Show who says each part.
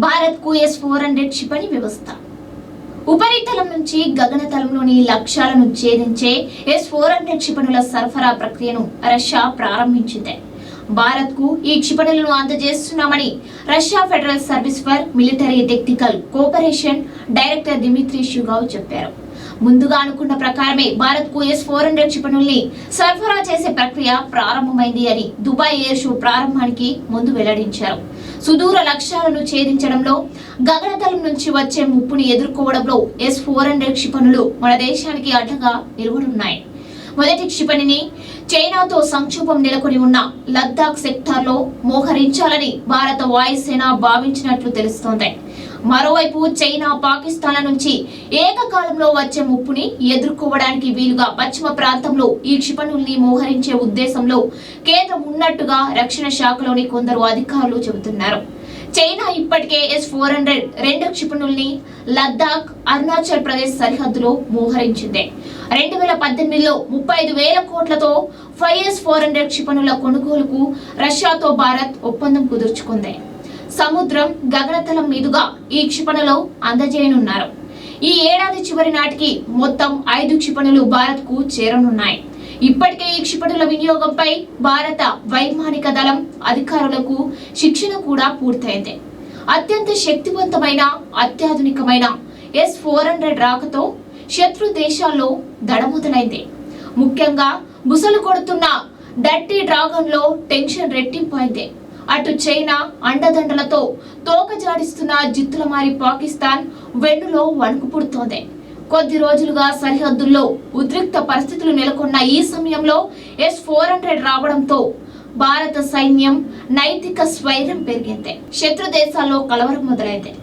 Speaker 1: భారత్ కు S-400 క్షిపణి వ్యవస్థ. ఉపరితలం నుంచి గగనతలంలోని లక్ష్యాలను ఛేదించే S-400 క్షిపణుల సరఫరా ప్రక్రియను రష్యా ప్రారంభించింది. భారత్ కు ఈ క్షిపణులను అందజేస్తున్నామని Russia federal service for military technical cooperation director Dmitri Shugaev చెప్పారు. ముందుగా అనుకున్న ప్రకారమే భారత్ కు S-400 క్షిపణుల్ని సరఫరా చేసే ప్రక్రియ ప్రారంభమైంది అని దుబాయ్ ఎయిర్ షో ప్రారంభానికి ముందు వెల్లడించారు. సుదూర లక్ష్యాలను ఛేదించడంలో, గగనతలం నుంచి వచ్చే ముప్పుని ఎదుర్కోవడంలో S-400 క్షిపణులు మన దేశానికి అడ్డగా నిలవనున్నాయి. మొదటి క్షిపణిని చైనాతో సంక్షోభం నెలకొని ఉన్న లద్దాఖ్ సెక్టార్లో మోహరించాలని భారత వాయుసేన భావించినట్లు తెలుస్తోంది. మరోవైపు చైనా, పాకిస్తాన్ల నుంచి ఏకకాలంలో వచ్చే ముప్పుని ఎదుర్కోవడానికి వీలుగా పశ్చిమ ప్రాంతంలో ఈ క్షిపణుల్ని మోహరించే ఉద్దేశంలో కేంద్రం ఉన్నట్టుగా రక్షణ శాఖలోని కొందరు అధికారులు చెబుతున్నారు. చైనా ఇప్పటికే S-400 రెండు క్షిపణుల్ని లద్దాఖ్, అరుణాచల్ ప్రదేశ్ సరిహద్దులో మోహరించింది. 2018లో 35,000 కోట్లతో 5 S-400 క్షిపణుల కొనుగోలుకు రష్యాతో భారత్ ఒప్పందం కుదుర్చుకుంది. సముద్రం, గగనతలం మీదుగా ఈ క్షిపణులు అందజేయనున్నారు. ఈ ఏడాది చివరి నాటికి మొత్తం 5 క్షిపణులు భారత్ కు చేరనున్నాయి. ఇప్పటికే ఈ క్షిపణుల వినియోగంపై భారత వైమానిక దళం అధికారులకు శిక్షణ కూడా పూర్తయింది. అత్యంత శక్తివంతమైన, అత్యాధునికమైన S-400 రాకతో శత్రు దేశాల్లో దడ మొదలైంది. ముఖ్యంగా బుసలు కొడుతున్న డర్టీ డ్రాగన్ లో టెన్షన్ రెట్టింపైంది. అటు చైనా అండదండలతో తోక జాడిస్తున్న జిత్తులమారి పాకిస్తాన్ వెన్నులో వణుకు పుడుతోంది. కొద్ది రోజులుగా సరిహద్దుల్లో ఉద్రిక్త పరిస్థితులు నెలకొన్న ఈ సమయంలో S-400 రావడంతో భారత సైన్యం నైతిక స్వైర్యం పెరిగింది. శత్రు దేశాల్లో కలవరం మొదలైంది.